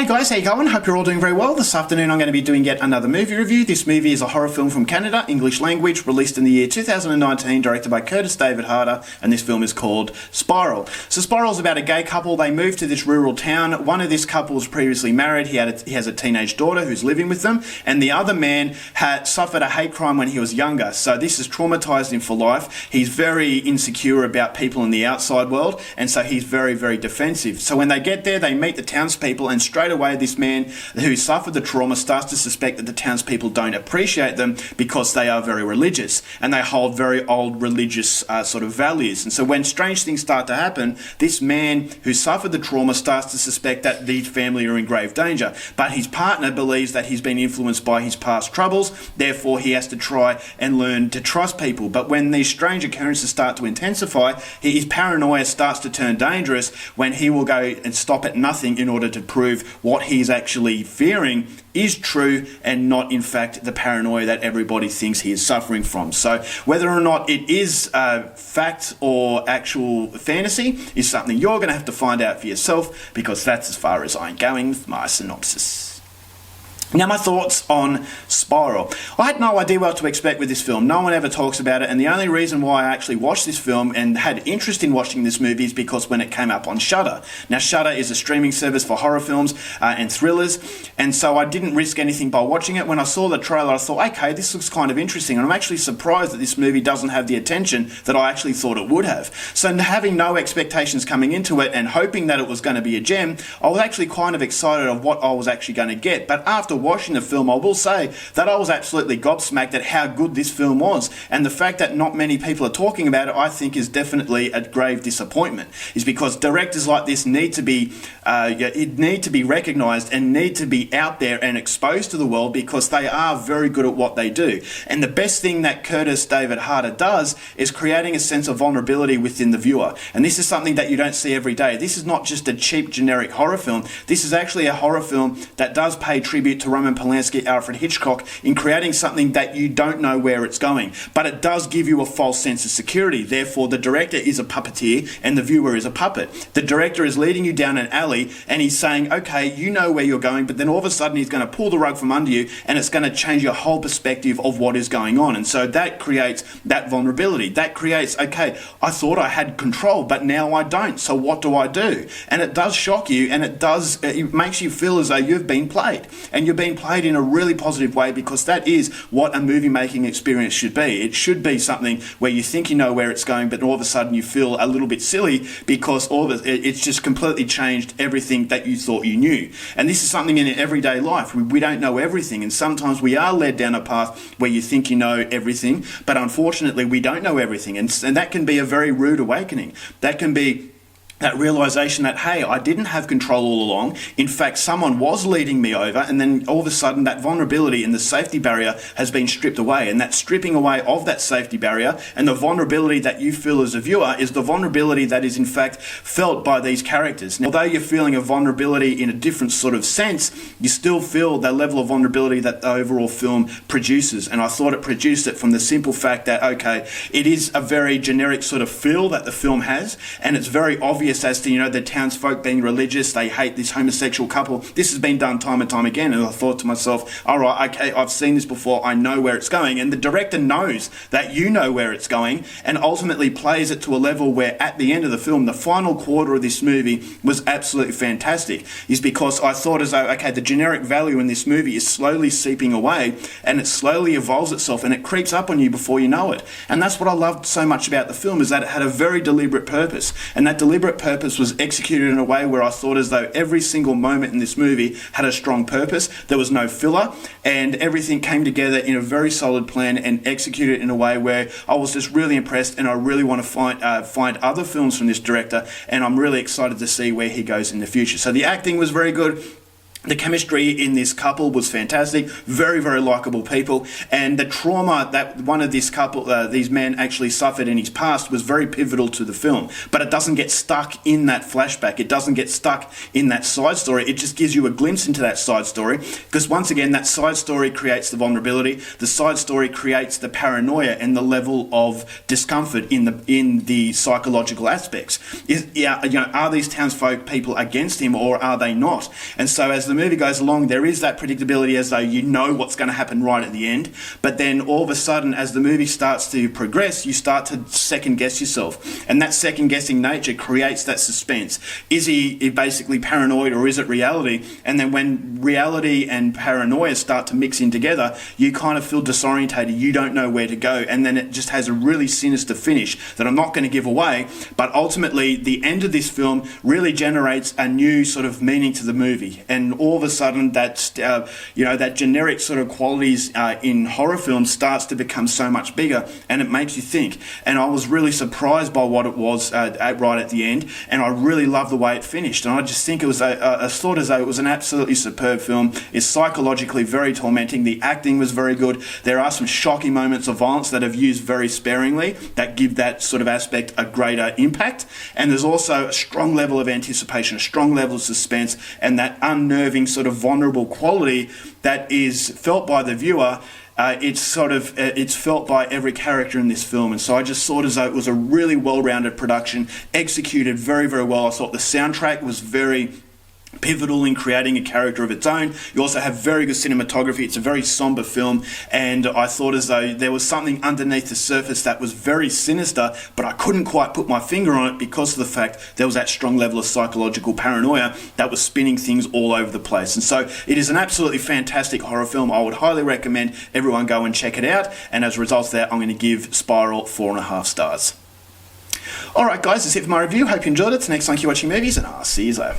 Hey guys, how you going? Hope you're all doing very well. This afternoon I'm going to be doing yet another movie review. This movie is a horror film from Canada, English language, released in the year 2019, directed by Curtis David Harder, and this film is called Spiral. So Spiral's about a gay couple. They move to this rural town. One of this couple was previously married. He has a teenage daughter who's living with them, and the other man had suffered a hate crime when he was younger. So this has traumatized him for life. He's very insecure about people in the outside world, and so he's very, very defensive. So when they get there, they meet the townspeople, and straight away this man who suffered the trauma starts to suspect that the townspeople don't appreciate them because they are very religious and they hold very old religious sort of values. And so when strange things start to happen, this man who suffered the trauma starts to suspect that the family are in grave danger. But his partner believes that he's been influenced by his past troubles, therefore he has to try and learn to trust people. But when these strange occurrences start to intensify, his paranoia starts to turn dangerous when he will go and stop at nothing in order to prove what he's actually fearing is true and not in fact the paranoia that everybody thinks he is suffering from. So whether or not it is fact or actual fantasy is something you're going to have to find out for yourself, because that's as far as I'm going with my synopsis. Now, my thoughts on Spiral. I had no idea what to expect with this film. No one ever talks about it, and the only reason why I actually watched this film and had interest in watching this movie is because when it came up on Shudder. Now, Shudder is a streaming service for horror films and thrillers, and so I didn't risk anything by watching it. When I saw the trailer, I thought, okay, this looks kind of interesting, and I'm actually surprised that this movie doesn't have the attention that I actually thought it would have. So having no expectations coming into it and hoping that it was going to be a gem, I was actually kind of excited of what I was actually going to get. But after watching the film, I will say that I was absolutely gobsmacked at how good this film was, and the fact that not many people are talking about it, I think, is definitely a grave disappointment. Is because directors like this need to be recognised and need to be out there and exposed to the world, because they are very good at what they do. And the best thing that Curtis David Harder does is creating a sense of vulnerability within the viewer, and this is something that you don't see every day. This is not just a cheap generic horror film. This is actually a horror film that does pay tribute to Roman Polanski, Alfred Hitchcock, in creating something that you don't know where it's going, but it does give you a false sense of security. Therefore, the director is a puppeteer and the viewer is a puppet. The director is leading you down an alley and he's saying, okay, you know where you're going, but then all of a sudden he's going to pull the rug from under you, and it's going to change your whole perspective of what is going on. And so that creates that vulnerability. That creates, okay, I thought I had control, but now I don't, so what do I do? And it does shock you, and it makes you feel as though you've been played, and you're being played in a really positive way, because that is what a movie making experience should be. It should be something where you think you know where it's going, but all of a sudden you feel a little bit silly because it's just completely changed everything that you thought you knew. And this is something in everyday life. We don't know everything, and sometimes we are led down a path where you think you know everything, but unfortunately we don't know everything, and that can be a very rude awakening. That can be that realization that, hey, I didn't have control all along. In fact, someone was leading me over, and then all of a sudden that vulnerability and the safety barrier has been stripped away. And that stripping away of that safety barrier and the vulnerability that you feel as a viewer is the vulnerability that is in fact felt by these characters. Now, although you're feeling a vulnerability in a different sort of sense, you still feel the level of vulnerability that the overall film produces. And I thought it produced it from the simple fact that, okay, it is a very generic sort of feel that the film has, and it's very obvious as to, the townsfolk being religious, they hate this homosexual couple. This has been done time and time again, and I thought to myself, all right, okay, I've seen this before, I know where it's going. And the director knows that you know where it's going, and ultimately plays it to a level where at the end of the film, the final quarter of this movie was absolutely fantastic, is because I thought as though, okay, the generic value in this movie is slowly seeping away, and it slowly evolves itself, and it creeps up on you before you know it. And that's what I loved so much about the film, is that it had a very deliberate purpose, and that deliberate purpose was executed in a way where I thought as though every single moment in this movie had a strong purpose. There was no filler, and everything came together in a very solid plan and executed in a way where I was just really impressed, and I really want to find other films from this director, and I'm really excited to see where he goes in the future. So the acting was very good. The chemistry in this couple was fantastic, very, very likeable people, and the trauma that one of this couple, these men actually suffered in his past was very pivotal to the film. But it doesn't get stuck in that flashback, it doesn't get stuck in that side story, it just gives you a glimpse into that side story, because once again, that side story creates the vulnerability, the side story creates the paranoia and the level of discomfort in the psychological aspects. Are these townsfolk people against him, or are they not? And so as the the movie goes along, there is that predictability as though you know what's going to happen right at the end. But then all of a sudden, as the movie starts to progress, you start to second guess yourself. And that second guessing nature creates that suspense. Is he basically paranoid, or is it reality? And then when reality and paranoia start to mix in together, you kind of feel disorientated. You don't know where to go. And then it just has a really sinister finish that I'm not going to give away. But ultimately, the end of this film really generates a new sort of meaning to the movie. And all of a sudden, that that generic sort of qualities in horror films starts to become so much bigger, and it makes you think. And I was really surprised by what it was right at the end, and I really love the way it finished. And I just think it was I thought as though it was an absolutely superb film. It's psychologically very tormenting. The acting was very good. There are some shocking moments of violence that have used very sparingly that give that sort of aspect a greater impact. And there's also a strong level of anticipation, a strong level of suspense, and that unnerving sort of vulnerable quality that is felt by the viewer. It's felt by every character in this film. And so I just thought as though it was a really well-rounded production, executed very, very well. I thought the soundtrack was very pivotal in creating a character of its own. You also have very good cinematography. It's a very somber film, and I thought as though there was something underneath the surface that was very sinister, but I couldn't quite put my finger on it because of the fact there was that strong level of psychological paranoia that was spinning things all over the place. And so it is an absolutely fantastic horror film. I would highly recommend everyone go and check it out, and as a result of that, I'm going to give Spiral 4.5 stars. Alright guys, that's it for my review. Hope you enjoyed it. Till next time, keep watching movies, and I'll see you later.